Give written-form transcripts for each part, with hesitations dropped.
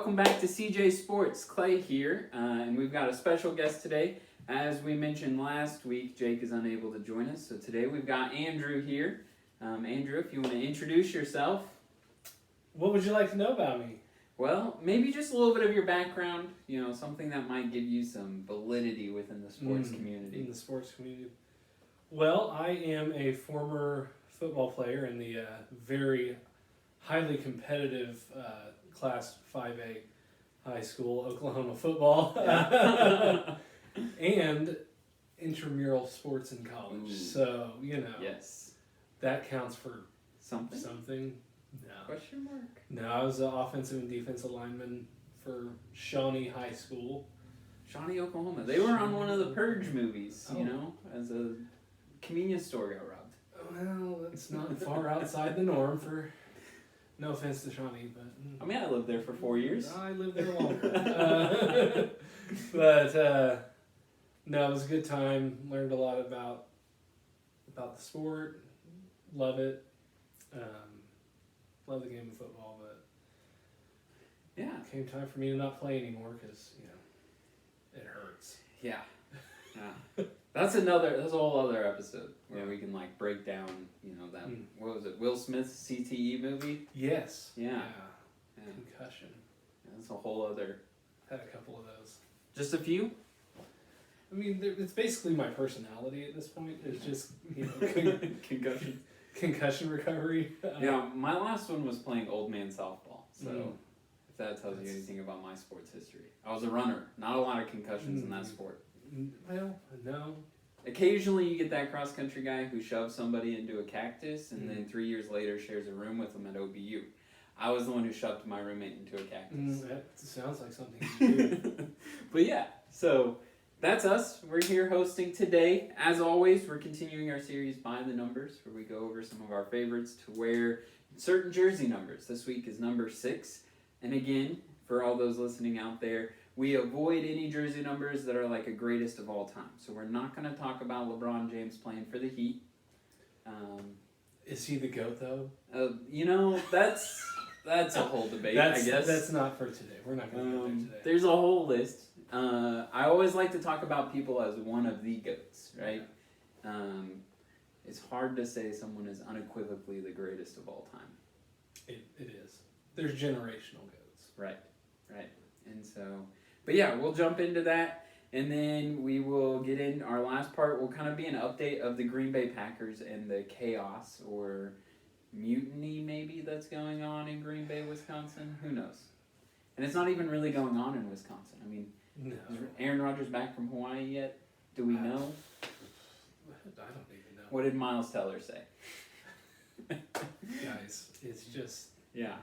welcome back to CJ Sports. Clay here, and we've got a special guest today. As we mentioned last week, Jake is unable to join us, so today we've got Andrew here. Andrew, if you want to introduce yourself. What would you like to know about me? Well, maybe just a little bit of your background, something that might give you some validity within the sports community. In the sports community. Well, I am a former football player in the very highly competitive Class 5A high school Oklahoma football. Yeah. And intramural sports in college. Ooh. So, Yes. that counts for Something? No. Question mark? No, I was an offensive and defensive lineman for Shawnee High School. Shawnee, Oklahoma. They were on one of the Purge movies, as a convenience store got robbed. Well, it's not far outside the norm for... No offense to Shawnee, but... I mean, I lived there for 4 years. I lived there longer. But, no, it was a good time. Learned a lot about the sport. Love it. Love the game of football, but... Yeah. It came time for me to not play anymore because, it hurts. Yeah. That's a whole other episode where we can break down, that what was it, Will Smith's CTE movie? Yes. Yeah. Concussion. That's a whole other. Had a couple of those. Just a few? I mean, it's basically my personality at this point. It's just Concussion. Concussion recovery. My last one was playing old man softball. So if that tells you anything about my sports history, I was a runner. Not a lot of concussions in that sport. Well, no. Occasionally you get that cross-country guy who shoves somebody into a cactus and then 3 years later shares a room with them at OBU. I was the one who shoved my roommate into a cactus. That sounds like something you do. But yeah, so that's us. We're here hosting today. As always, we're continuing our series By the Numbers, where we go over some of our favorites to wear certain jersey numbers. This week is number 6. And again, for all those listening out there, we avoid any jersey numbers that are like a greatest of all time. So we're not going to talk about LeBron James playing for the Heat. Is he the GOAT, though? That's a whole debate, I guess. That's not for today. We're not going to go there today. There's a whole list. I always like to talk about people as one of the GOATs, right? It's hard to say someone is unequivocally the greatest of all time. It is. There's generational GOATs. Right. And so, but yeah, we'll jump into that, and then we will get in our last part. Will kind of be an update of the Green Bay Packers and the chaos or mutiny maybe that's going on in Green Bay, Wisconsin. Who knows? And it's not even really going on in Wisconsin. I mean, No. is Aaron Rodgers back from Hawaii yet? Do we know? I don't even know. What did Miles Teller say? Guys, it's just... Yeah.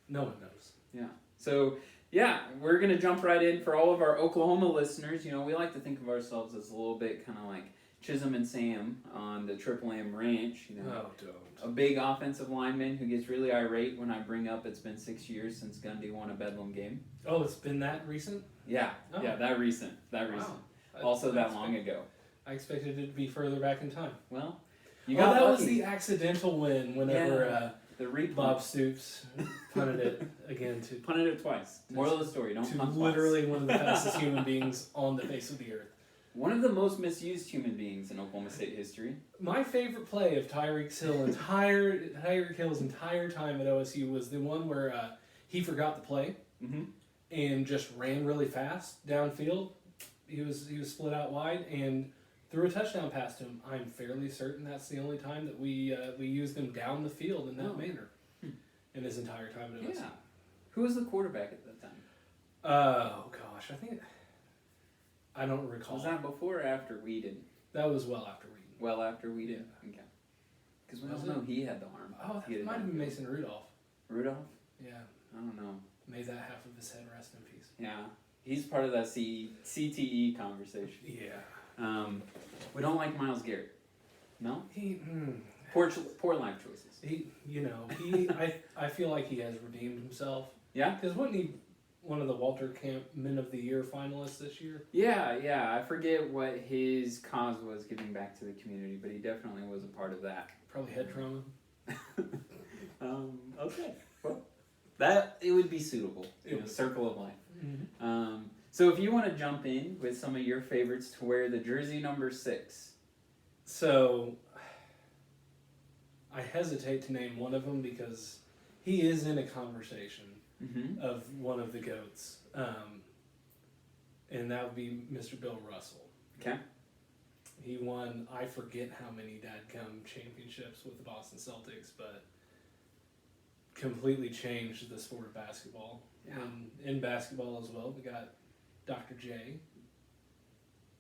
No one knows. Yeah. So, yeah, we're going to jump right in. For all of our Oklahoma listeners, we like to think of ourselves as a little bit kind of like Chisholm and Sam on the Triple M Ranch. Oh, don't. A big offensive lineman who gets really irate when I bring up it's been 6 years since Gundy won a Bedlam game. Oh, it's been that recent? Yeah. Oh. Yeah, that recent. Wow. Also that long ago. I expected it to be further back in time. Well, you got that lucky. was the accidental win whenever the replay. Bob Stoops punted it again to... Punted it twice. Moral of the story, don't punt twice. Literally one of the fastest human beings on the face of the earth. One of the most misused human beings in Oklahoma State history. My favorite play of Tyreek Hill's entire time at OSU was the one where he forgot the play and just ran really fast downfield. He was split out wide and threw a touchdown pass to him. I'm fairly certain that's the only time that we used him down the field in that manner in his entire time at OSU. Yeah. Who was the quarterback at that time? Oh gosh, I don't recall. Was that before or after Whedon? That was well after Whedon. Well after Whedon? Yeah. Okay. Because we don't know he had the arm. Oh, that might have been Mason Rudolph. Rudolph? Yeah. I don't know. May that half of his head rest in peace. Yeah. He's part of that CTE conversation. Yeah. We don't like Myles Garrett. No? Poor life choices. I feel like he has redeemed himself. Yeah? Because wasn't he one of the Walter Camp Men of the Year finalists this year? Yeah. I forget what his cause was giving back to the community, but he definitely was a part of that. Probably head trauma. Okay. Well, That it would be suitable. Circle of life. Mm-hmm. So if you want to jump in with some of your favorites to wear the jersey number 6. So I hesitate to name one of them because he is in a conversation of one of the GOATs. And that would be Mr. Bill Russell. Okay. He won, I forget how many dadgum championships with the Boston Celtics, but completely changed the sport of basketball. Yeah. And in basketball as well, we got Dr. J,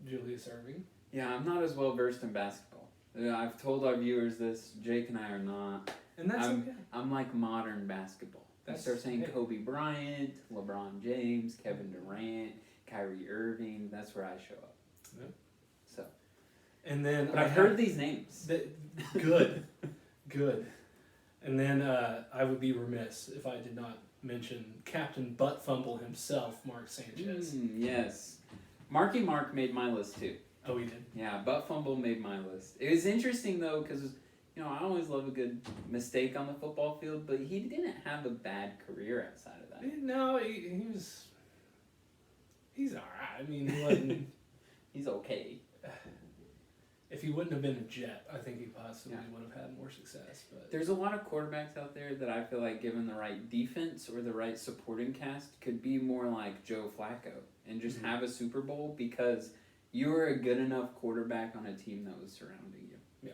Julius Erving. Yeah, I'm not as well versed in basketball. I've told our viewers this. Jake and I are not. And that's okay. I'm like modern basketball. I start saying Kobe Bryant, LeBron James, Kevin Durant, Kyrie Irving. That's where I show up. Yep. So. And then But I've heard these names. Good. And then I would be remiss if I did not mention Captain Butt Fumble himself, Mark Sanchez. Yes. Marky Mark made my list too. Oh, he did? Yeah, Butt Fumble made my list. It was interesting though because, I always love a good mistake on the football field, but he didn't have a bad career outside of that. No, he's all right. I mean, he wasn't... He's okay. If he wouldn't have been a Jet, I think he possibly would have had more success. But there's a lot of quarterbacks out there that I feel like given the right defense or the right supporting cast could be more like Joe Flacco and just have a Super Bowl because you were a good enough quarterback on a team that was surrounding you. Yeah.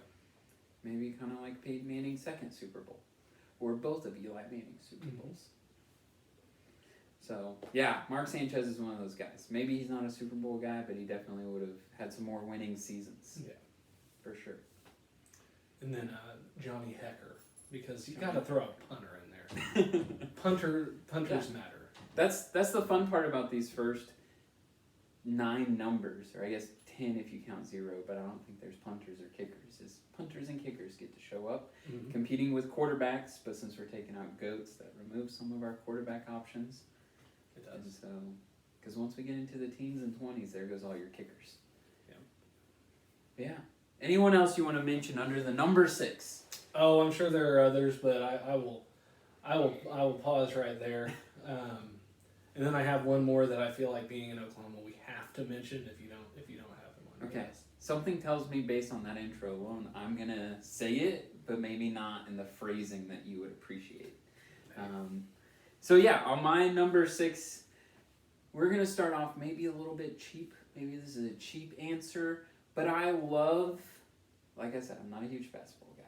Maybe kind of like Peyton Manning's second Super Bowl or both of Eli Manning's Super Bowls. So, yeah, Mark Sanchez is one of those guys. Maybe he's not a Super Bowl guy, but he definitely would have had some more winning seasons. Yeah. For sure. And then Johnny Hecker, because you got to throw a punter in there. Punters matter. That's the fun part about these first 9 numbers, or I guess 10 if you count 0, but I don't think there's punters or kickers. Is punters and kickers get to show up, competing with quarterbacks, but since we're taking out GOATs, that removes some of our quarterback options. It does. And so, because once we get into the teens and 20s, there goes all your kickers. Yeah. Anyone else you want to mention under the number 6? Oh, I'm sure there are others, but I will pause right there. And then I have one more that I feel like being in Oklahoma we have to mention if you don't have them on your list. Something tells me based on that intro alone, I'm gonna say it, but maybe not in the phrasing that you would appreciate. So yeah, on my number 6, we're gonna start off maybe a little bit cheap. Maybe this is a cheap answer. But I love, like I said, I'm not a huge basketball guy.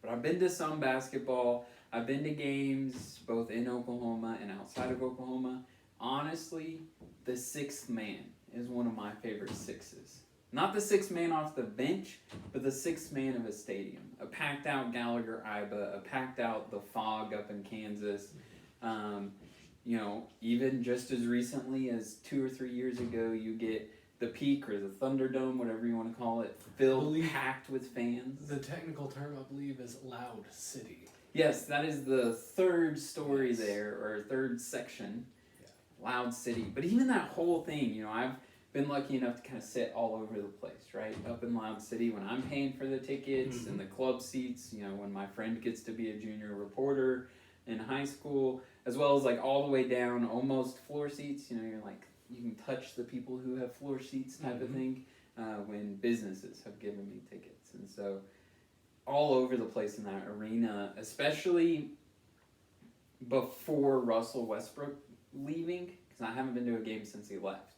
But I've been to some basketball. I've been to games both in Oklahoma and outside of Oklahoma. Honestly, the 6th man is one of my favorite 6s. Not the 6th man off the bench, but the 6th man of a stadium. A packed out Gallagher-Iba, a packed out The Fog up in Kansas. Even just as recently as 2 or 3 years ago, you get the Peak or the Thunderdome, whatever you want to call it, packed with fans. The technical term, I believe, is Loud City. Yes, that is the 3rd story there, or 3rd section. Yeah. Loud City. But even that whole thing, I've been lucky enough to kind of sit all over the place, right? Up in Loud City when I'm paying for the tickets and the club seats, when my friend gets to be a junior reporter in high school, as well as like all the way down, almost floor seats, you're like, you can touch the people who have floor seats type of thing when businesses have given me tickets. And so all over the place in that arena, especially before Russell Westbrook leaving, because I haven't been to a game since he left.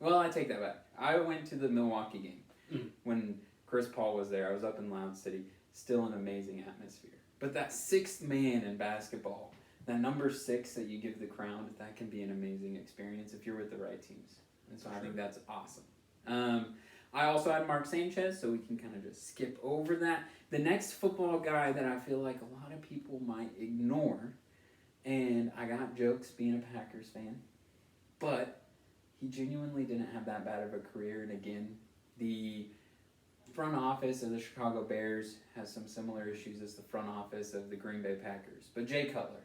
Well, I take that back. I went to the Milwaukee game when Chris Paul was there. I was up in Loud City. Still an amazing atmosphere. But that 6th man in basketball, that number 6 that you give the crown, that can be an amazing experience if you're with the right teams. And so I think that's awesome. I also had Mark Sanchez, so we can kind of just skip over that. The next football guy that I feel like a lot of people might ignore, and I got jokes being a Packers fan, but he genuinely didn't have that bad of a career. And again, the front office of the Chicago Bears has some similar issues as the front office of the Green Bay Packers. But Jay Cutler.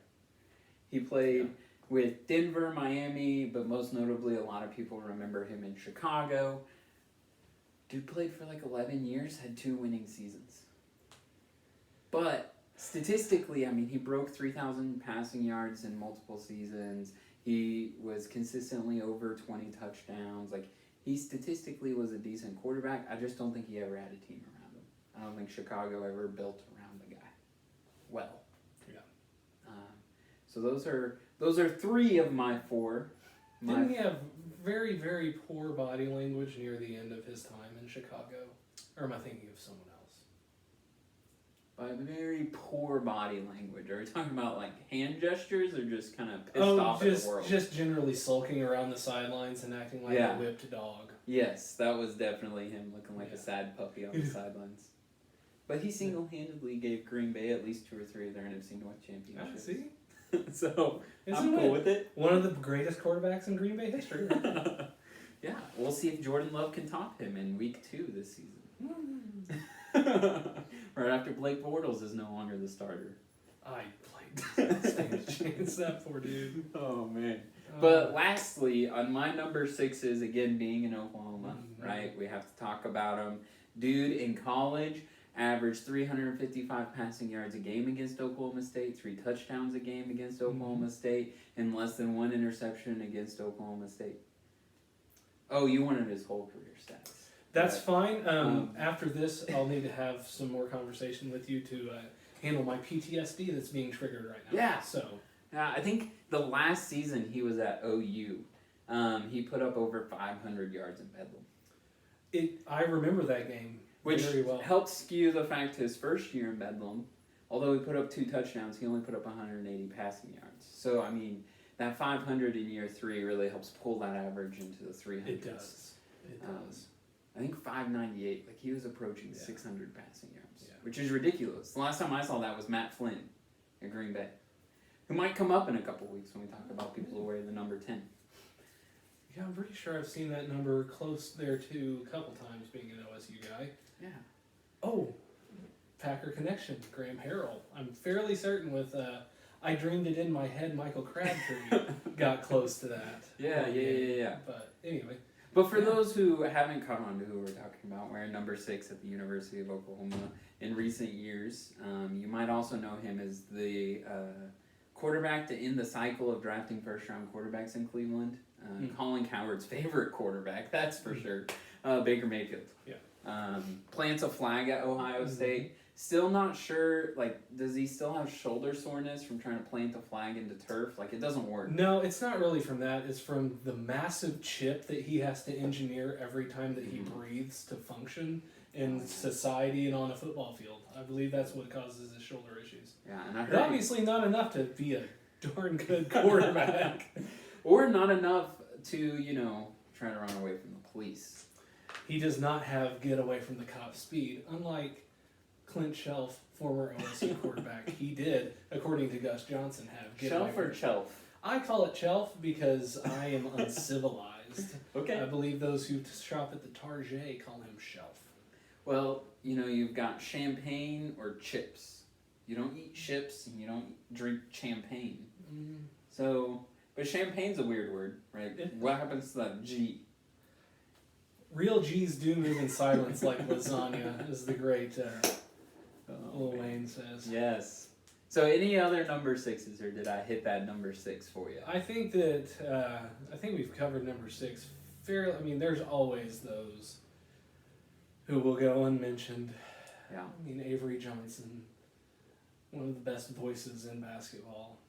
He played with Denver, Miami, but most notably a lot of people remember him in Chicago. Dude played for like 11 years, had 2 winning seasons. But statistically, I mean, he broke 3,000 passing yards in multiple seasons. He was consistently over 20 touchdowns. Like, he statistically was a decent quarterback. I just don't think he ever had a team around him. I don't think Chicago ever built around the guy well. Yeah. So those are three of my four. Didn't he have very, very poor body language near the end of his time in Chicago? Or am I thinking of someone else? By very poor body language. Are we talking about like hand gestures or just kind of pissed off at the world? Just generally sulking around the sidelines and acting like a whipped dog. Yes, that was definitely him looking like a sad puppy on the sidelines. But he single-handedly gave Green Bay at least 2 or 3 of their NFC North championships. See? So I'm cool with it. One of the greatest quarterbacks in Green Bay history. Yeah, we'll see if Jordan Love can top him in week 2 this season. Right after Blake Bortles is no longer the starter. Blake stand a chance, that poor dude. Oh man. But lastly, on my number 6s, again being in Oklahoma, right? We have to talk about him. Dude in college averaged 355 passing yards a game against Oklahoma State, 3 touchdowns a game against Oklahoma State, and less than 1 interception against Oklahoma State. Oh, you wanted his whole career stats. That's fine. After this, I'll need to have some more conversation with you to handle my PTSD that's being triggered right now. Yeah. So. I think the last season he was at OU, he put up over 500 yards in Bedlam. I remember that game very well. Which helps skew the fact his first year in Bedlam, although he put up 2 touchdowns, he only put up 180 passing yards. So, I mean, that 500 in year 3 really helps pull that average into the 300s. It does. I think 598. Like, he was approaching 600 passing yards, which is ridiculous. The last time I saw that was Matt Flynn at Green Bay, who might come up in a couple weeks when we talk about people who wear the number 10. Yeah, I'm pretty sure I've seen that number close there too a couple times, being an OSU guy. Yeah. Oh, Packer connection, Graham Harrell. I'm fairly certain with I Dreamed It in My Head, Michael Crabtree got close to that. Yeah. But anyway. But for those who haven't caught on to who we're talking about, wearing number 6 at the University of Oklahoma in recent years, you might also know him as the quarterback to end the cycle of drafting first-round quarterbacks in Cleveland. Colin Cowherd's favorite quarterback, that's for sure. Baker Mayfield. Yeah. Plants a flag at Ohio State. Still not sure, like, does he still have shoulder soreness from trying to plant the flag into turf? Like, it doesn't work. No, it's not really from that. It's from the massive chip that he has to engineer every time that he breathes to function in society and on a football field. I believe that's what causes his shoulder issues. Yeah, and I heard but obviously not enough to be a darn good quarterback. Or not enough to, try to run away from the police. He does not have get away from the cop speed, unlike Clint Shelf, former OSU quarterback. He did, according to Gus Johnson, have get away Shelf or Chelf? I call it Shelf because I am uncivilized. Okay. I believe those who shop at the Target call him Shelf. Well, you've got champagne or chips. You don't eat chips and you don't drink champagne. So, but champagne's a weird word, right? What happens to that G? Real G's do move in silence like lasagna, as the great Lil Wayne says. Yes. So any other number 6s, or did I hit that number 6 for you? I think that we've covered number 6 fairly. I mean, there's always those who will go unmentioned. Yeah. I mean, Avery Johnson, one of the best voices in basketball.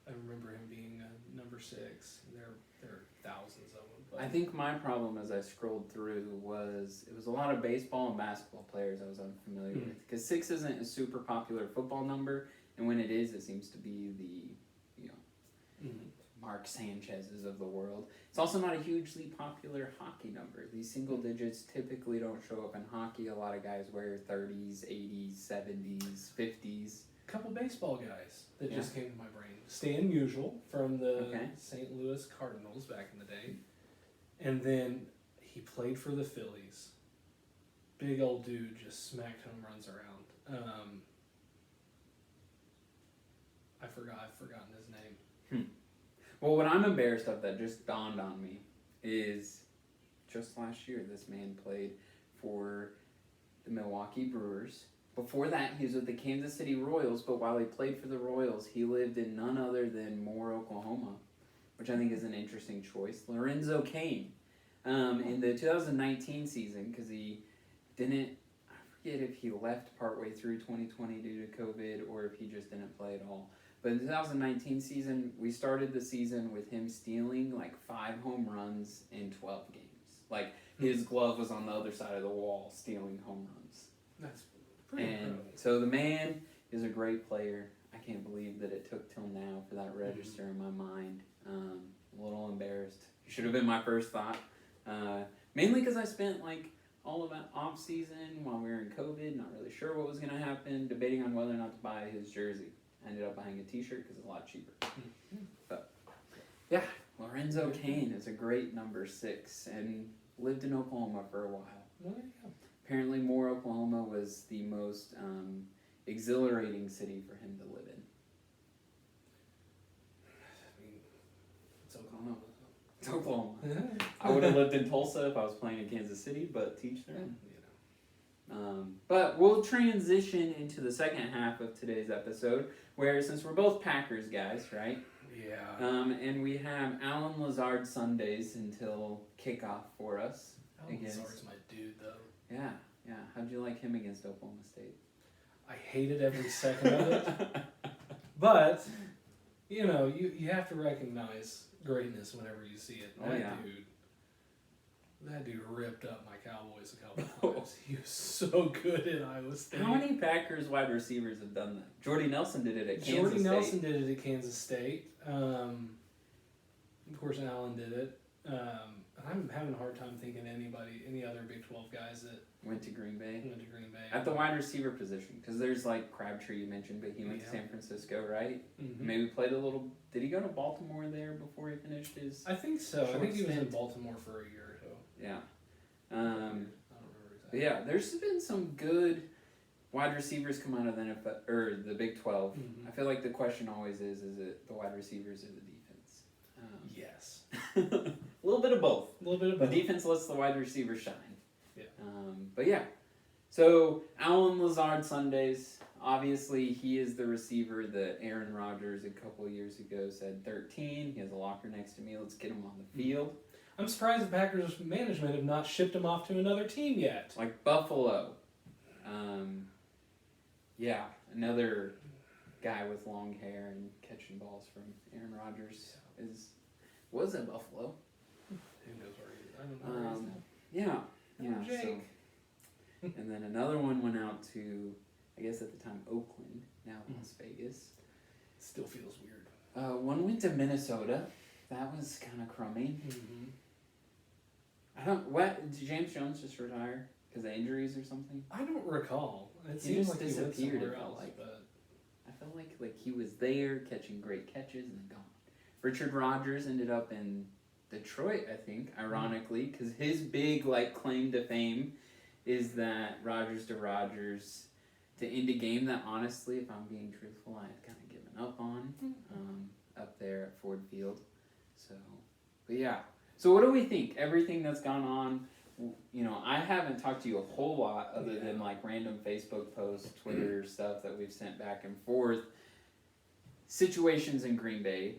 I remember him being number 6. There are thousands of them. But I think my problem as I scrolled through was it was a lot of baseball and basketball players I was unfamiliar with. Because 6 isn't a super popular football number, and when it is, it seems to be the, Mark Sanchez's of the world. It's also not a hugely popular hockey number. These single digits typically don't show up in hockey. A lot of guys wear 30s, 80s, 70s, 50s. A couple baseball guys that just came to my brain. Stan Musial from the St. Louis Cardinals back in the day. And then he played for the Phillies. Big old dude, just smacked home runs around. I've forgotten his name. Well, what I'm embarrassed of that just dawned on me is just last year this man played for the Milwaukee Brewers. Before that, he was with the Kansas City Royals, but while he played for the Royals, he lived in none other than Moore, Oklahoma, which I think is an interesting choice. Lorenzo Cain, in the 2019 season, because he didn't, I forget if he left partway through 2020 due to COVID or if he just didn't play at all. But in the 2019 season, we started the season with him stealing like 5 home runs in 12 games. Like, his glove was on the other side of the wall stealing home runs. That's pretty incredible. So the man is a great player. I can't believe that it took till now for that to register in my mind. A little embarrassed. He should have been my first thought. Mainly because I spent like all of that off season while we were in COVID, not really sure what was going to happen, debating on whether or not to buy his jersey. I ended up buying a t-shirt because it's a lot cheaper. But yeah, Lorenzo Cain is a great number 6 and lived in Oklahoma for a while. Well, there you go. Apparently Moore, Oklahoma was the most exhilarating city for him to live in. I mean, it's Oklahoma. It's Oklahoma. I would have lived in Tulsa if I was playing in Kansas City, but teach their own. But we'll transition into the second half of today's episode, where since we're both Packers guys, right? Yeah. And we have Alan Lazard Sundays until kickoff for us. Alan Lazard's my dude, though. Yeah. How'd you like him against Oklahoma State? I hated every second of it. But, you know, you have to recognize greatness whenever you see it. That dude ripped up my Cowboys a couple times. He was so good at Iowa State. How many Packers wide receivers have done that? Jordy Nelson did it at Kansas State. Jordy Nelson did it at Kansas State. Of course, Allen did it. I'm having a hard time thinking any other Big 12 guys that went to Green Bay. At the wide receiver position, because there's like Crabtree you mentioned, but he went to San Francisco, right? Mm-hmm. Maybe played a little. Did he go to Baltimore there before he finished his? I think so. I think he was in Baltimore for a year or so. Yeah. I don't remember exactly. But yeah, there's been some good wide receivers come out of the NFL or the Big 12. Mm-hmm. I feel like the question always is it the wide receivers or the defense? Yes. A little bit of both. The defense lets the wide receiver shine. Yeah. But yeah. So Alan Lazard Sundays, obviously he is the receiver that Aaron Rodgers a couple of years ago said 13. He has a locker next to me. Let's get him on the field. I'm surprised the Packers management have not shipped him off to another team yet. Like Buffalo. Yeah, another guy with long hair and catching balls from Aaron Rodgers was at Buffalo. Who knows where he is? I don't know where he is now. Yeah. So, and then another one went out to, I guess at the time, Oakland, now Las Vegas. Still feels weird. One went to Minnesota. That was kind of crummy. Mm-hmm. Did James Jones just retire because of injuries or something? I don't recall. It he seems just like disappeared. He went somewhere else, but I felt like he was there catching great catches and then gone. Richard Rodgers ended up in Detroit, I think, ironically, because his big claim to fame is that Rodgers to end a game that honestly, if I'm being truthful, I had kind of given up on up there at Ford Field. So, but yeah. So what do we think? Everything that's gone on, I haven't talked to you a whole lot other than random Facebook posts, Twitter stuff that we've sent back and forth. Situations in Green Bay.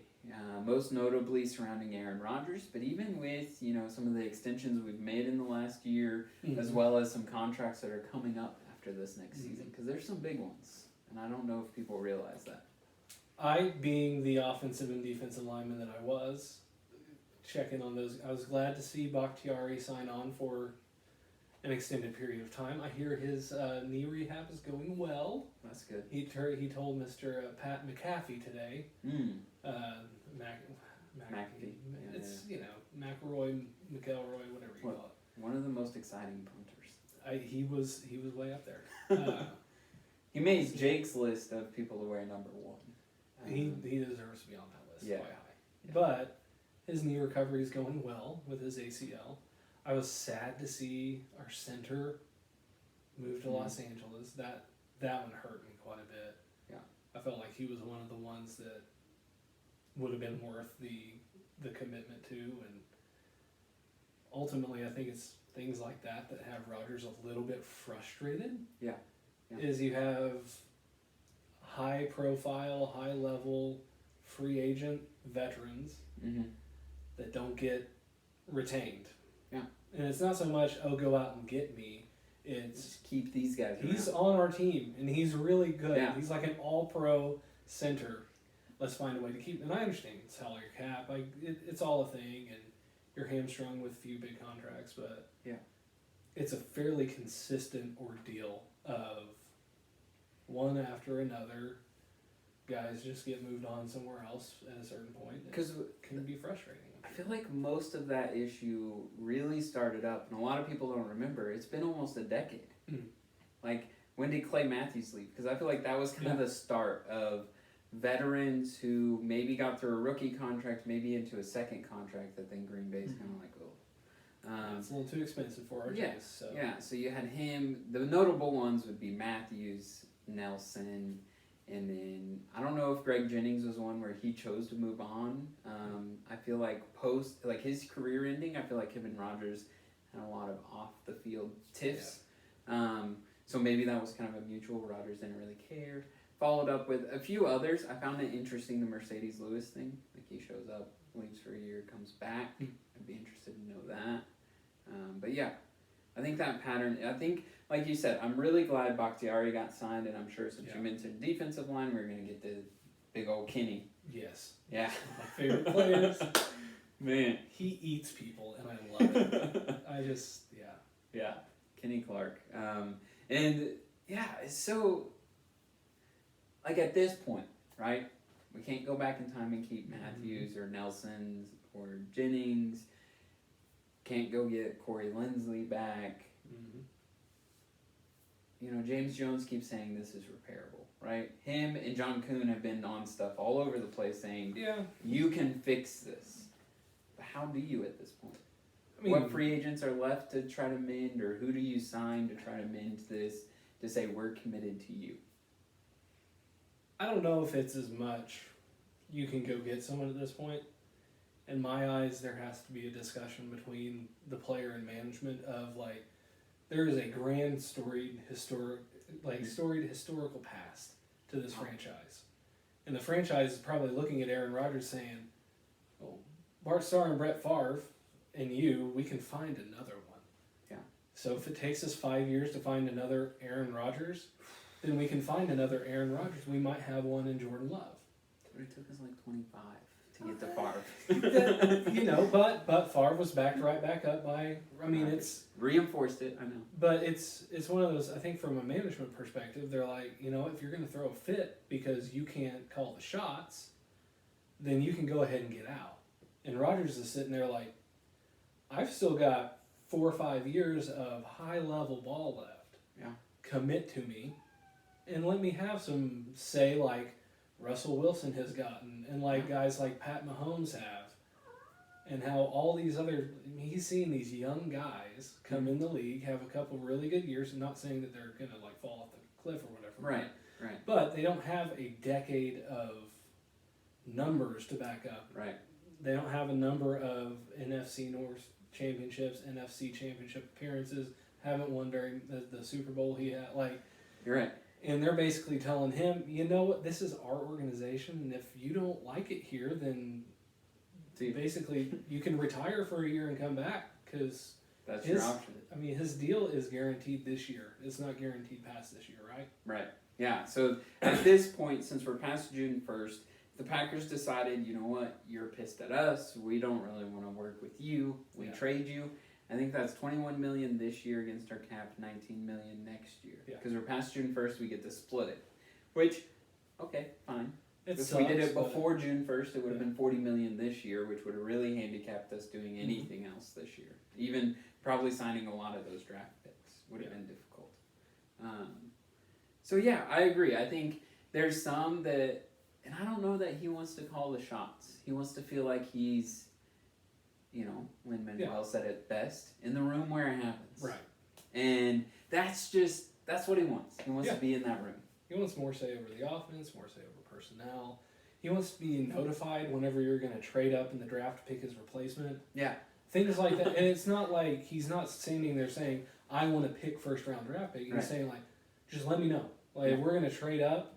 Most notably surrounding Aaron Rodgers, but even with some of the extensions we've made in the last year, as well as some contracts that are coming up after this next season, because there's some big ones, and I don't know if people realize that. I, being the offensive and defensive lineman that I was, checking on those, I was glad to see Bakhtiari sign on for an extended period of time. I hear his knee rehab is going well. That's good. He told Mr. Pat McAfee today. McAfee. It's McElroy, McElroy, whatever you call it. One of the most exciting punters. He was way up there. He made Jake's list of people to wear number 1. He deserves to be on that list. Yeah. Quite high. Yeah. But his knee recovery is going well with his ACL. I was sad to see our center move to Los Angeles. That one hurt me quite a bit. Yeah. I felt like he was one of the ones that would have been worth the commitment to, and ultimately I think it's things like that have Rodgers a little bit frustrated. Yeah. is you have high profile, high level free agent veterans that don't get retained. Yeah. And it's not so much, go out and get me. It's just keep these guys he's around. on our team and he's really good. Yeah. He's like an all-pro center. Let's find a way to keep. And I understand salary cap. It's all a thing, and you're hamstrung with a few big contracts, but it's a fairly consistent ordeal of one after another. Guys just get moved on somewhere else at a certain point. Because it can be frustrating. I feel like most of that issue really started up, and a lot of people don't remember, it's been almost a decade. Like, when did Clay Matthews leave? Because I feel like that was kind of the start of veterans who maybe got through a rookie contract, maybe into a second contract that then Green Bay's kind of like, it's a little too expensive for our taste. So. Yeah, so you had him. The notable ones would be Matthews, Nelson, and then I don't know if Greg Jennings was one where he chose to move on. I feel like his career ending, I feel like him and Rodgers had a lot of off the field tiffs. Yeah. So maybe that was kind of a mutual. Rodgers didn't really care. Followed up with a few others. I found it interesting, the Mercedes Lewis thing. Like, he shows up, leaves for a year, comes back. I'd be interested to know that. But yeah, I think that pattern, like you said, I'm really glad Bakhtiari got signed, and I'm sure since you mentioned defensive line, we're going to get the big old Kenny. Yes. Yeah. My favorite players. Man. He eats people, and I love it. Yeah. Kenny Clark. And yeah, so, like, at this point, right, we can't go back in time and keep Matthews or Nelson or Jennings. Can't go get Corey Lindsley back. You know, James Jones keeps saying this is repairable, right? Him and John Kuhn have been on stuff all over the place saying, you can fix this. But how do you at this point? I mean, what free agents are left to try to mend, or who do you sign to try to mend this, to say we're committed to you? I don't know if it's as much you can go get someone at this point. In my eyes, there has to be a discussion between the player and management of, like, there is a grand storied historical past to this franchise. And the franchise is probably looking at Aaron Rodgers saying, oh, Bart Starr and Brett Favre and we can find another one. Yeah. So if it takes us 5 years to find another Aaron Rodgers, then we can find another Aaron Rodgers. We might have one in Jordan Love. But it took us like 25 to get to Favre. But Favre was backed right back up by, it's... Reinforced it, I know. But it's one of those, I think from a management perspective, they're like, if you're going to throw a fit because you can't call the shots, then you can go ahead and get out. And Rodgers is sitting there like, I've still got 4 or 5 years of high-level ball left. Yeah. Commit to me and let me have some say like Russell Wilson has gotten, and like guys like Pat Mahomes have, and how all these other, he's seen these young guys come in the league, have a couple really good years. I'm not saying that they're going to like fall off the cliff or whatever. Right. But they don't have a decade of numbers to back up. Right. They don't have a number of NFC North championships, NFC championship appearances, haven't won during the Super Bowl he had. Like, you're right. And they're basically telling him, you know what, this is our organization, and if you don't like it here, then basically you can retire for a year and come back, because that's your option. I mean, his deal is guaranteed this year. It's not guaranteed past this year, right? Right. Yeah. So at this point, since we're past June 1st, the Packers decided, you know what, you're pissed at us. We don't really want to work with you. We trade you. I think that's $21 million this year against our cap, $19 million next year. Because we're past June 1st, we get to split it. Which, okay, fine. If we did it before June 1st, it would have been $40 million this year, which would have really handicapped us doing anything else this year. Even probably signing a lot of those draft picks would have been difficult. So yeah, I agree. I think there's some that, and I don't know that he wants to call the shots. He wants to feel like he's, Lin Manuel said it best, in the room where it happens. Right. And that's what he wants. He wants to be in that room. He wants more say over the offense, more say over personnel. He wants to be notified whenever you're going to trade up in the draft to pick his replacement. Yeah. Things like that. And it's not like he's not standing there saying, I want to pick first round draft pick. He's saying like, just let me know. Like, if we're going to trade up,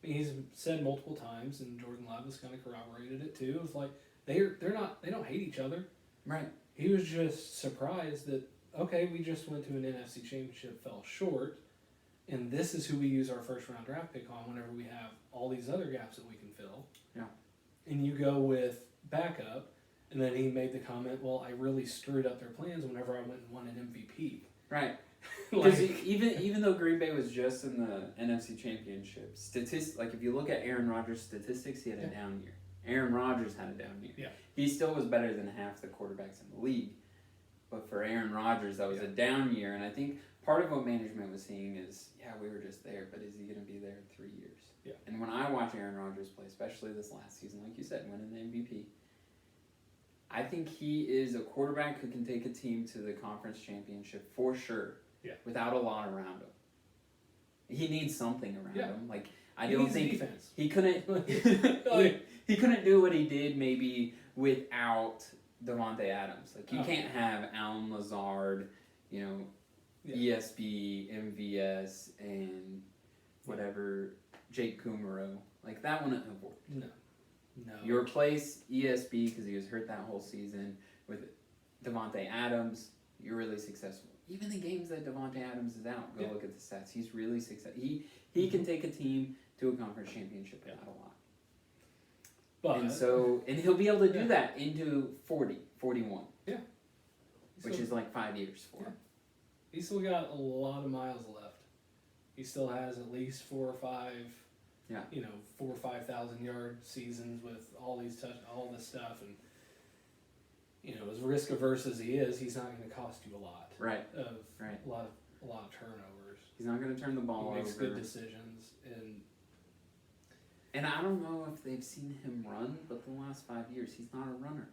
I mean, he's said multiple times, and Jordan Love has kind of corroborated it too. It's like, they don't hate each other. Right. He was just surprised that, okay, we just went to an NFC Championship, fell short, and this is who we use our first-round draft pick on whenever we have all these other gaps that we can fill. Yeah. And you go with backup, and then he made the comment, well, I really screwed up their plans whenever I went and won an MVP. Right. Because even though Green Bay was just in the NFC Championship, like if you look at Aaron Rodgers' statistics, he had a down year. Aaron Rodgers had a down year. Yeah. He still was better than half the quarterbacks in the league. But for Aaron Rodgers, that was a down year. And I think part of what management was seeing is, we were just there, but is he going to be there in 3 years? Yeah. And when I watch Aaron Rodgers play, especially this last season, like you said, winning the MVP, I think he is a quarterback who can take a team to the conference championship for sure. Yeah. Without a lot around him. He needs something around him. Like He don't needs think defense. he couldn't he couldn't do what he did maybe without Devontae Adams. Like you can't have Alan Lazard, ESB, MVS, and whatever Jake Kumaro. Like that wouldn't have worked. No. You replace ESB because he was hurt that whole season with Devontae Adams. You're really successful. Even the games that Devontae Adams is out, go look at the stats. He's really successful. He can take a team to a conference championship without a lot. But, and he'll be able to do that into 41. Yeah. Which is like 5 years for him. He's still got a lot of miles left. He still has at least 4 or 5, 4,000 or 5,000 yard seasons with all this stuff, and as risk averse as he is, he's not going to cost you a lot. Right. A lot of turnovers. He's not going to turn the ball over. He makes good decisions, and I don't know if they've seen him run, but the last 5 years, he's not a runner.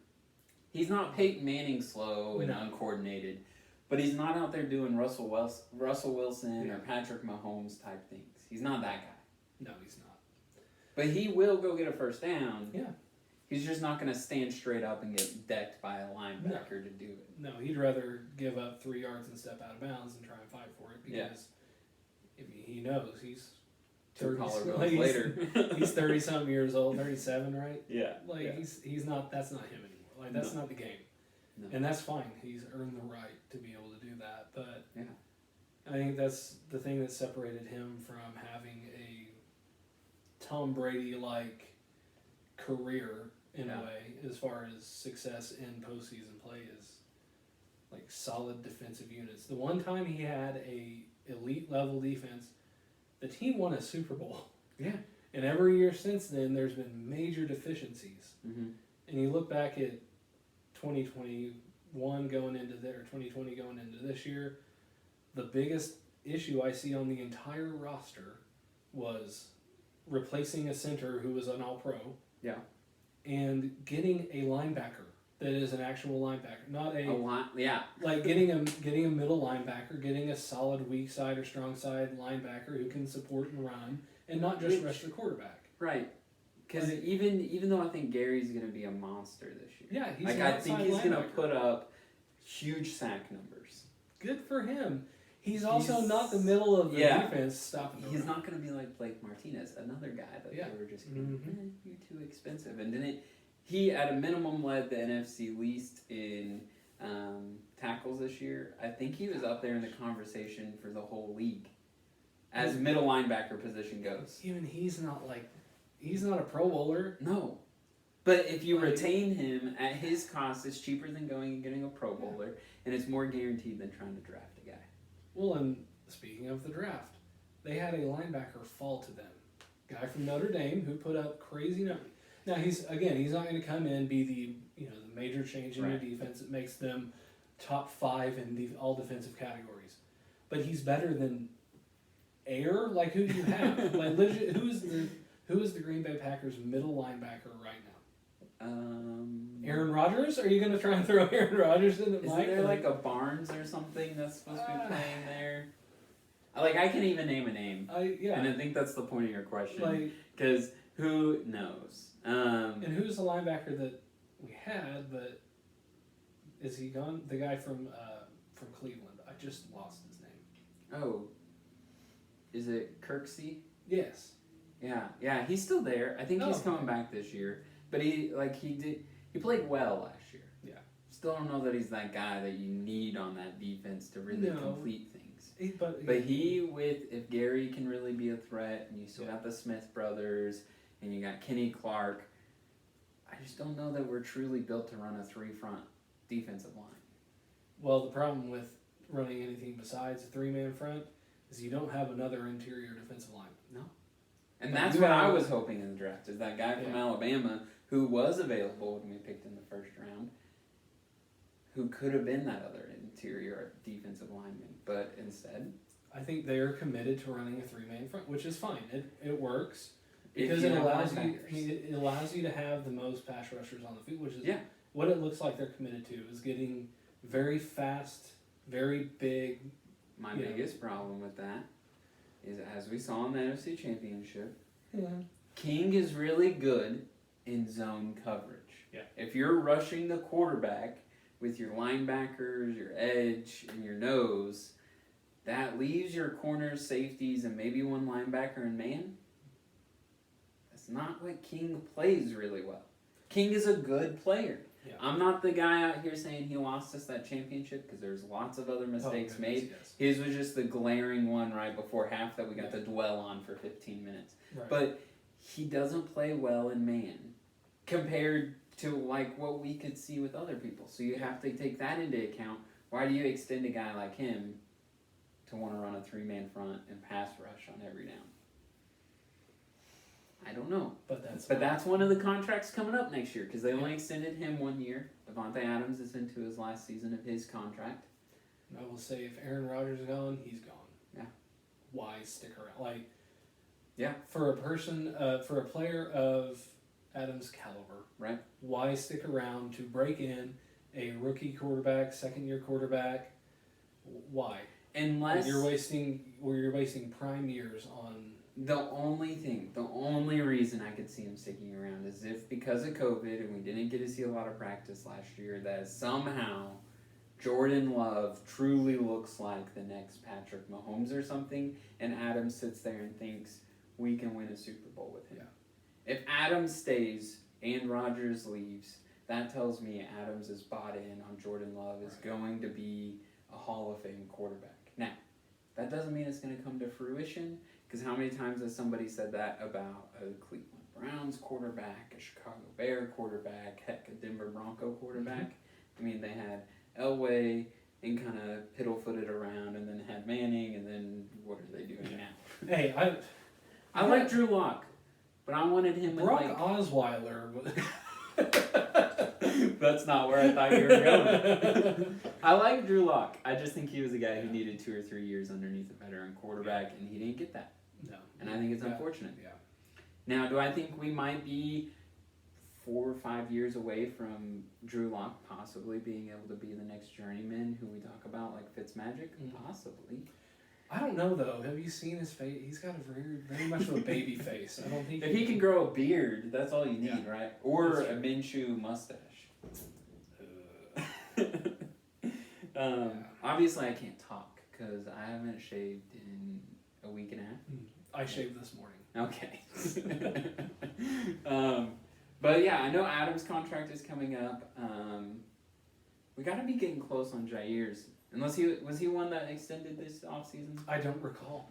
He's not Peyton Manning slow and uncoordinated, but he's not out there doing Russell Wilson or Patrick Mahomes type things. He's not that guy. No, he's not. But he will go get a first down. Yeah. He's just not going to stand straight up and get decked by a linebacker to do it. No, he'd rather give up 3 yards and step out of bounds and try and fight for it because he knows he's 30 later. He's 30-something years old, 37, right? Yeah. He's not. That's not him anymore. Like that's not the game, and that's fine. He's earned the right to be able to do that. But I think that's the thing that separated him from having a Tom Brady-like career in a way, as far as success in postseason play, is like solid defensive units. The one time he had a elite level defense, the team won a Super Bowl. Yeah. And every year since then, there's been major deficiencies. Mm-hmm. And you look back at 2021 going into 2020 going into this year, the biggest issue I see on the entire roster was replacing a center who was an All-Pro. Yeah. And getting a linebacker that is an actual linebacker, not like getting a middle linebacker, getting a solid weak side or strong side linebacker who can support and run, and not just rush the quarterback. Right. Because even though I think Gary's going to be a monster this year, I think he's going to put up huge sack numbers. Good for him. He's also not the middle of the defense stopping. He's not going to be like Blake Martinez, another guy that they were just going, you're too expensive. And he at a minimum led the NFC least in tackles this year. I think he was up there in the conversation for the whole league as middle linebacker position goes. Even he's not a Pro Bowler. No. But if you retain him at his cost, it's cheaper than going and getting a Pro Bowler, and it's more guaranteed than trying to draft a guy. Well, and speaking of the draft, they had a linebacker fall to them. Guy from Notre Dame who put up crazy numbers. Now he's not going to come in be the major change in your defense that makes them top 5 in all defensive categories, but he's better than Air. Like who do you have? Like legit, who is the Green Bay Packers middle linebacker right now? Aaron Rodgers? Are you going to try and throw Aaron Rodgers in the mic? Isn't there like a Barnes or something that's supposed to be playing there? I can't even name a name. And I think that's the point of your question. Because who knows? And who's the linebacker that we had, but is he gone? The guy from Cleveland. I just lost his name. Oh. is it Kirksey? Yes. Yeah, he's still there. I think he's coming back this year. But he played well last year. Yeah. Still don't know that he's that guy that you need on that defense to really complete things. But if Gary can really be a threat, and you still got the Smith brothers, and you got Kenny Clark, I just don't know that we're truly built to run a 3-front defensive line. Well, the problem with running anything besides a 3-man front is you don't have another interior defensive lineman. No. And that's what I was hoping in the draft, is that guy from Alabama who was available when we picked in the first round, who could have been that other interior defensive lineman, but instead... I think they're committed to running a 3-man front, which is fine. It works because it allows you to have the most pass rushers on the field, which is what it looks like they're committed to, is getting very fast, very big. My biggest problem with that is, as we saw in the NFC Championship, King is really good in zone coverage. Yeah. If you're rushing the quarterback with your linebackers, your edge, and your nose, that leaves your corners, safeties, and maybe one linebacker and man. That's not what King plays really well. King is a good player. Yeah. I'm not the guy out here saying he lost us that championship, because there's lots of other mistakes made. Yes. His was just the glaring one right before half that we got to dwell on for 15 minutes. Right. But he doesn't play well in man compared to like what we could see with other people. So you have to take that into account. Why do you extend a guy like him to want to run a 3-man front and pass rush on every down? I don't know. But that's one of the contracts coming up next year, because they only extended him 1 year. Devontae Adams is into his last season of his contract. And I will say, if Aaron Rodgers is gone, he's gone. Yeah. Why stick around? For a player of Adams' caliber, right? Why stick around to break in a rookie quarterback, second-year quarterback? Why? Unless you're wasting prime years on. The only reason I could see him sticking around is if, because of COVID and we didn't get to see a lot of practice last year, that somehow Jordan Love truly looks like the next Patrick Mahomes or something, and Adams sits there and thinks we can win a Super Bowl with him. Yeah. If Adams stays and Rodgers leaves, that tells me Adams is bought in on Jordan Love is going to be a Hall of Fame quarterback. Now, that doesn't mean it's going to come to fruition, because how many times has somebody said that about a Cleveland Browns quarterback, a Chicago Bear quarterback, heck, a Denver Bronco quarterback? Mm-hmm. I mean, they had Elway and kind of piddle-footed around, and then had Manning, and then what are they doing now? Hey, I like Drew Lock, but I wanted him Brock Osweiler. That's not where I thought you were going. I like Drew Lock. I just think he was a guy who needed 2 or 3 years underneath a veteran quarterback, and he didn't get that. No. And I think it's unfortunate. Yeah. Now, do I think we might be 4 or 5 years away from Drew Lock possibly being able to be the next journeyman who we talk about, like Fitzmagic? Possibly. I don't know, though. Have you seen his face? He's got a very much of a baby face. I don't think if he can grow a beard, that's all you need, right? Or a Minshew mustache. Obviously, I can't talk because I haven't shaved in a week and a half. I shaved this morning. Okay. But yeah, I know Adams' contract is coming up. We got to be getting close on Jair's. Unless was he one that extended this offseason? I don't recall.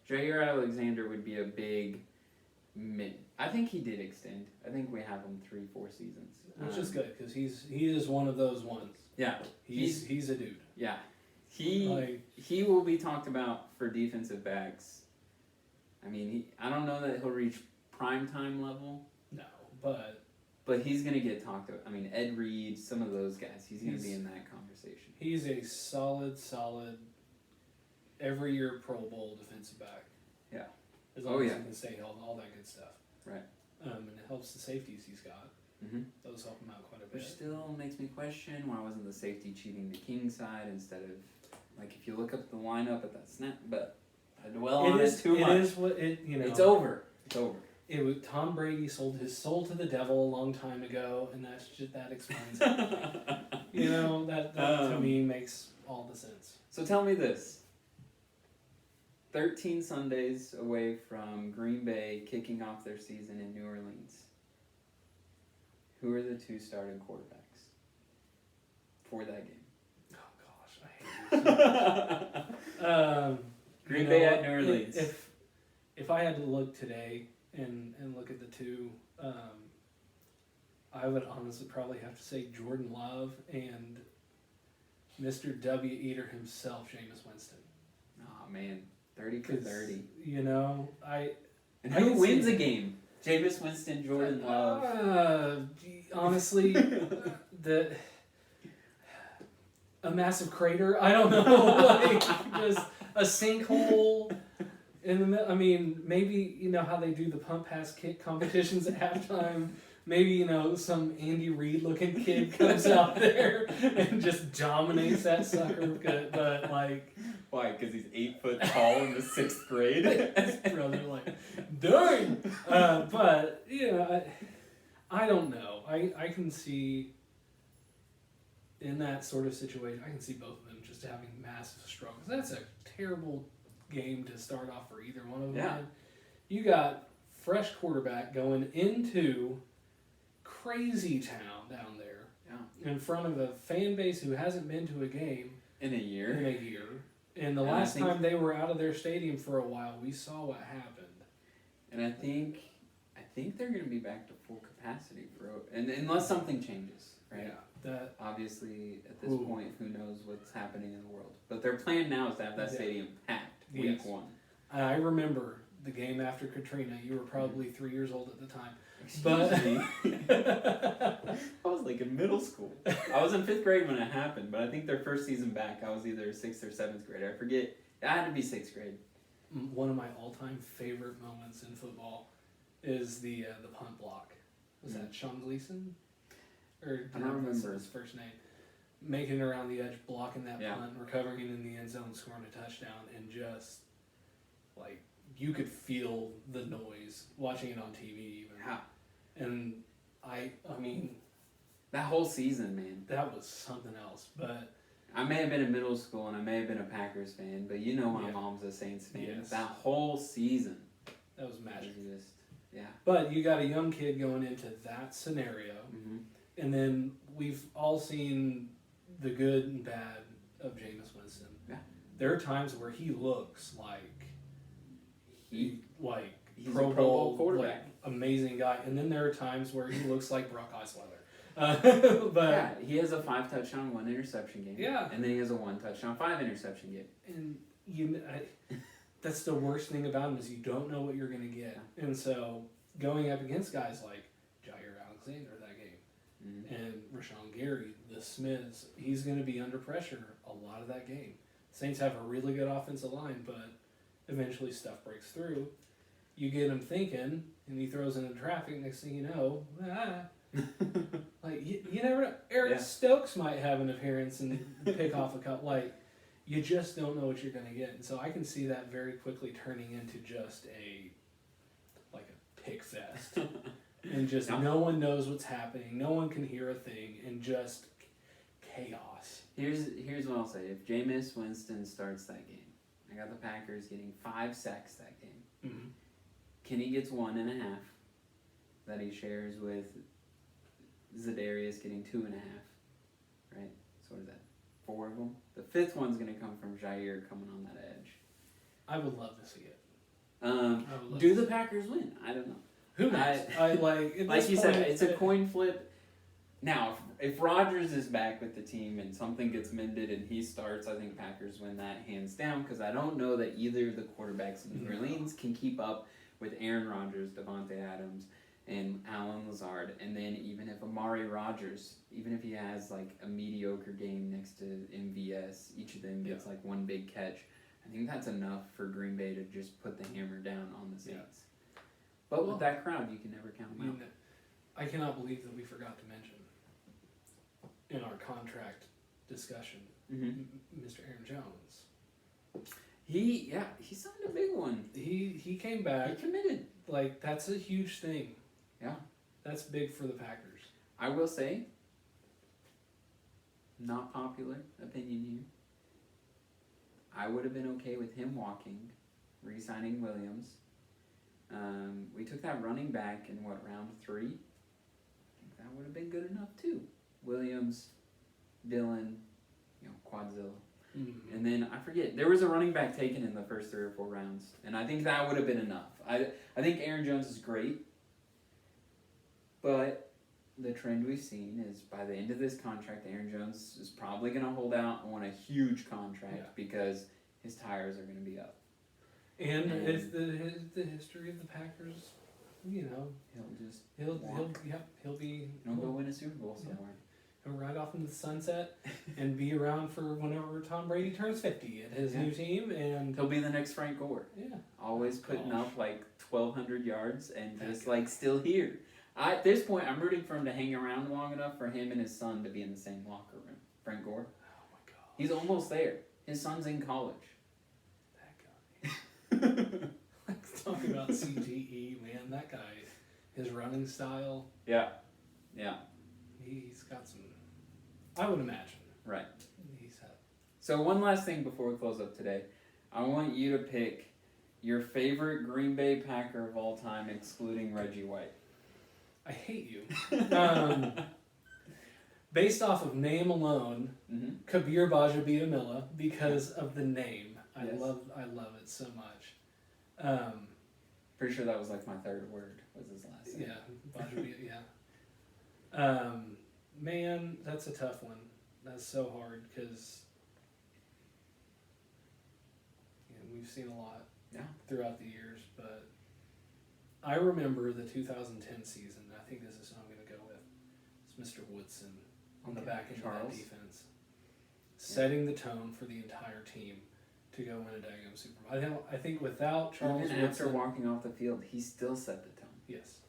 Jair Alexander would be a big I think he did extend. I think we have him 3-4 seasons. Which is good, because he is one of those ones. Yeah. He's a dude. Yeah. He will be talked about for defensive backs. I mean, I don't know that he'll reach primetime level. No, but he's going to get talked about. I mean, Ed Reed, some of those guys, he's going to be in that conversation. He's a solid, every year Pro Bowl defensive back. Yeah. As long as he can stay healthy, all that good stuff. Right. And it helps the safeties he's got. Mm-hmm. Those help him out quite a bit. Which still makes me question why wasn't the safety cheating the King side instead of, like, if you look up the lineup at that snap, but I dwell on it too much. It is what it, It's over. It's over. Tom Brady sold his soul to the devil a long time ago, and that explains it. That to me makes all the sense. So tell me this. 13 Sundays away from Green Bay kicking off their season in New Orleans. Who are the 2 starting quarterbacks for that game? Oh gosh, I hate it. Green Bay at New Orleans. If I had to look today and look at the 2, I would honestly probably have to say Jordan Love and Mr. W. Eater himself, Jameis Winston. Oh man, 30 for 30. You know, And who wins a game? Jameis Winston, Jordan Love. Honestly, a massive crater. I don't know, like just a sinkhole in the middle. I mean, maybe you know how they do the pump pass kick competitions at halftime. Maybe, you know, some Andy Reid looking kid comes out there and just dominates that sucker. But like, why? Because he's 8 foot tall in the 6th grade. His brother, like, dang. But you know, I don't know. I can see in that sort of situation, I can see both of them just having massive struggles. That's a terrible game to start off for either one of them. Yeah. Man. You got fresh quarterback going into crazy town down there, in front of a fan base who hasn't been to a game in a year. And the last time they were out of their stadium for a while, we saw what happened. And I think they're going to be back to full capacity and unless something changes, right? Yeah. That obviously at this point, who knows what's happening in the world? But their plan now is to have that stadium packed week 1. I remember the game after Katrina. You were probably 3 years old at the time. Excuse me. I was like in middle school. I was in 5th grade when it happened, but I think their first season back, I was either 6th or 7th grade. I forget. It had to be 6th grade. One of my all-time favorite moments in football is the punt block. Was that Sean Gleason? Or I don't remember his first name. Making it around the edge, blocking that punt, recovering it in the end zone, scoring a touchdown, and just like you could feel the noise watching it on TV even. Yeah. And I mean, that whole season, man. That was something else. But I may have been in middle school and I may have been a Packers fan, but you know my mom's a Saints fan. Yes. That whole season. That was magic. But you got a young kid going into that scenario, and then we've all seen the good and bad of Jameis Winston. Yeah. There are times where he looks like he's Pro Bowl quarterback, like, amazing guy, and then there are times where he looks like Brock Osweiler. But he has a 5 touchdown, 1 interception game. Yeah. And then he has a 1 touchdown, 5 interception game. And that's the worst thing about him is you don't know what you're going to get. And so going up against guys like Jair Alexander that game and Rashawn Gary, the Smiths, he's going to be under pressure a lot of that game. Saints have a really good offensive line, but eventually stuff breaks through. You get him thinking, and he throws into traffic. Next thing you know, like you never know. Eric Stokes might have an appearance and pick off a couple. Like you just don't know what you're going to get, and so I can see that very quickly turning into just a pick fest, and just no one knows what's happening. No one can hear a thing, and just chaos. Here's what I'll say: if Jameis Winston starts that game, I got the Packers getting 5 sacks that game. Mm-hmm. Kenny gets 1.5 that he shares with Zadarius getting 2.5. Right? So what is that? 4 of them. The 5th one's going to come from Jair coming on that edge. I would love to see it. Do the Packers win? I don't know. Who knows? Like you said, it's a coin flip. Now, if Rodgers is back with the team and something gets mended and he starts, I think Packers win that hands down because I don't know that either of the quarterbacks in New Orleans can keep up with Aaron Rodgers, Devontae Adams, and Alan Lazard. And then even if Amari Rodgers, even if he has like a mediocre game next to MVS, each of them gets like 1 big catch. I think that's enough for Green Bay to just put the hammer down on the Saints. But with that crowd, you can never count them out. I cannot believe that we forgot to mention in our contract discussion, Mr. Aaron Jones. He signed a big one. He came back. He committed. Like, that's a huge thing. Yeah. That's big for the Packers. I will say, not popular opinion here, I would have been okay with him walking re-signing Williams. We took that running back in round 3? I think that would have been good enough too. Williams, Dillon, Quadzilla. Mm-hmm. And then I forget, there was a running back taken in the first 3 or 4 rounds, and I think that would have been enough. I think Aaron Jones is great, but the trend we've seen is by the end of this contract, Aaron Jones is probably going to hold out and want a huge contract because his tires are going to be up. And it's the history of the Packers. He'll go win a Super Bowl somewhere. He'll ride off into the sunset and be around for whenever Tom Brady turns 50 at his new team, and he'll be the next Frank Gore. Yeah, always putting up like 1,200 yards and just like still here. At this point, I'm rooting for him to hang around long enough for him and his son to be in the same locker room. Frank Gore. Oh my God. He's almost there. His son's in college. Let's talk about CGE, man. That guy, his running style. Yeah. He's got some, I would imagine. Right. He's had. So one last thing before we close up today. I want you to pick your favorite Green Bay Packer of all time, excluding Reggie White. I hate you. Based off of name alone, Kabir Bajabia because of the name. I love it so much. Pretty sure that was like my 3rd word was his last name. Yeah, Bajabia, yeah. Man, that's a tough one. That's so hard because we've seen a lot throughout the years, but I remember the 2010 season. I think this is who I'm going to go with. It's Mr. Woodson on the back end of that defense, setting the tone for the entire team to go win a daggum Super Bowl. I think without Charles Woodson, after walking off the field, he still set the tone. Yes.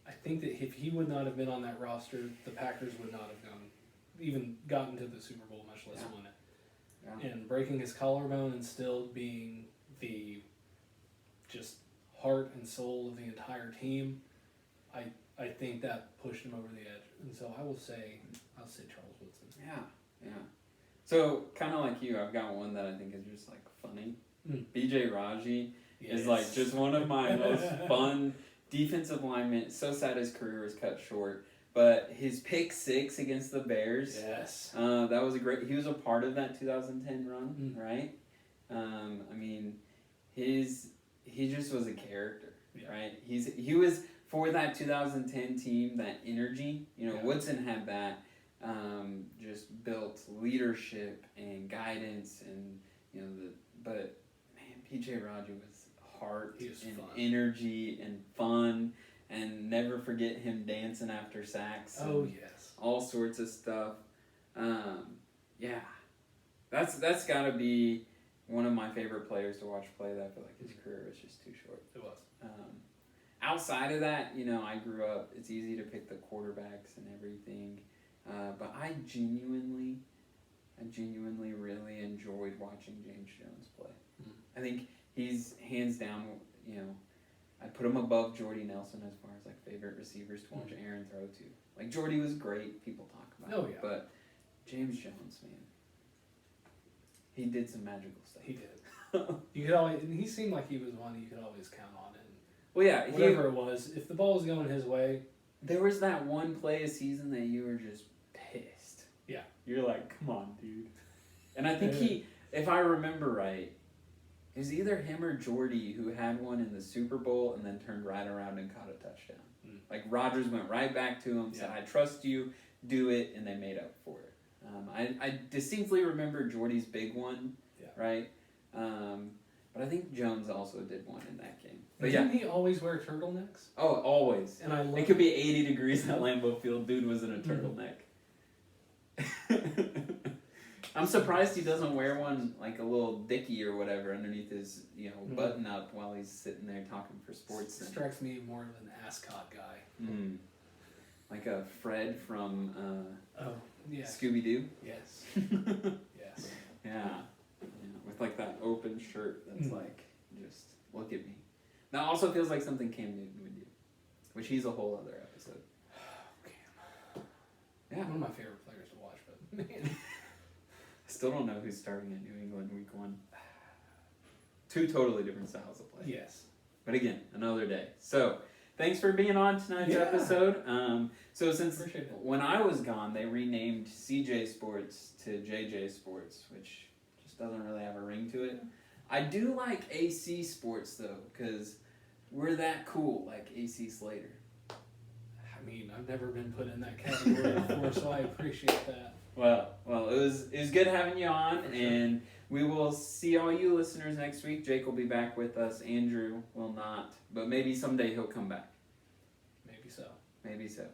I think that if he would not have been on that roster, the Packers would not have even gotten to the Super Bowl, much less won it. Yeah. And breaking his collarbone and still being the just heart and soul of the entire team, I think that pushed him over the edge. And so I'll say Charles Woodson. Yeah. So kind of like you, I've got one that I think is just like funny. BJ Raji is like just one of my most fun defensive linemen. So sad his career was cut short, but his pick 6 against the Bears. Yes. That was he was a part of that 2010 run, right? I mean, he just was a character, right? He was for that 2010 team, that energy. Woodson had that. Just built leadership and guidance, and but man, PJ Raji was heart and fun. Energy and fun, and never forget him dancing after sacks. All sorts of stuff. That's got to be one of my favorite players to watch play. That I feel like his career was just too short. It was. Outside of that, I grew up. It's easy to pick the quarterbacks and everything. But I genuinely really enjoyed watching James Jones play. I think he's hands down, I put him above Jordy Nelson as far as like favorite receivers to watch Aaron throw to. Like Jordy was great, people talk about it, but James Jones, man, he did some magical stuff. He did. You could always, and he seemed like he was one you could always count on. And whatever it was, if the ball was going his way. There was that one play a season that you were just pissed. Yeah. You're like, come on, dude. And I think if I remember right, it was either him or Jordy who had one in the Super Bowl and then turned right around and caught a touchdown. Like Rodgers went right back to him, said, I trust you, do it, and they made up for it. I distinctly remember Jordy's big one, right? But I think Jones also did one in that game. But didn't he always wear turtlenecks? Oh, always. And it could be 80 degrees at Lambeau Field. Dude was in a turtleneck. I'm surprised he doesn't wear one like a little dickie or whatever underneath his button up while he's sitting there talking for sports. Strikes me more of an ascot guy. Like a Fred from Scooby Doo. Yes. Yes. Yeah. With like that open shirt that's like just look at me. That also feels like something Cam Newton would do, which he's a whole other episode. Cam. Yeah. One of my favorite players to watch, but man. I still don't know who's starting at New England week 1. 2 totally different styles of play. Yes. But again, another day. So, thanks for being on tonight's episode. So since when I was gone, they renamed CJ Sports to JJ Sports, which just doesn't really have a ring to it. I do like AC Sports, though, because we're that cool, like AC Slater. I mean, I've never been put in that category before, so I appreciate that. Well, it was good having you on, and we will see all you listeners next week. Jake will be back with us. Andrew will not, but maybe someday he'll come back. Maybe so. Maybe so.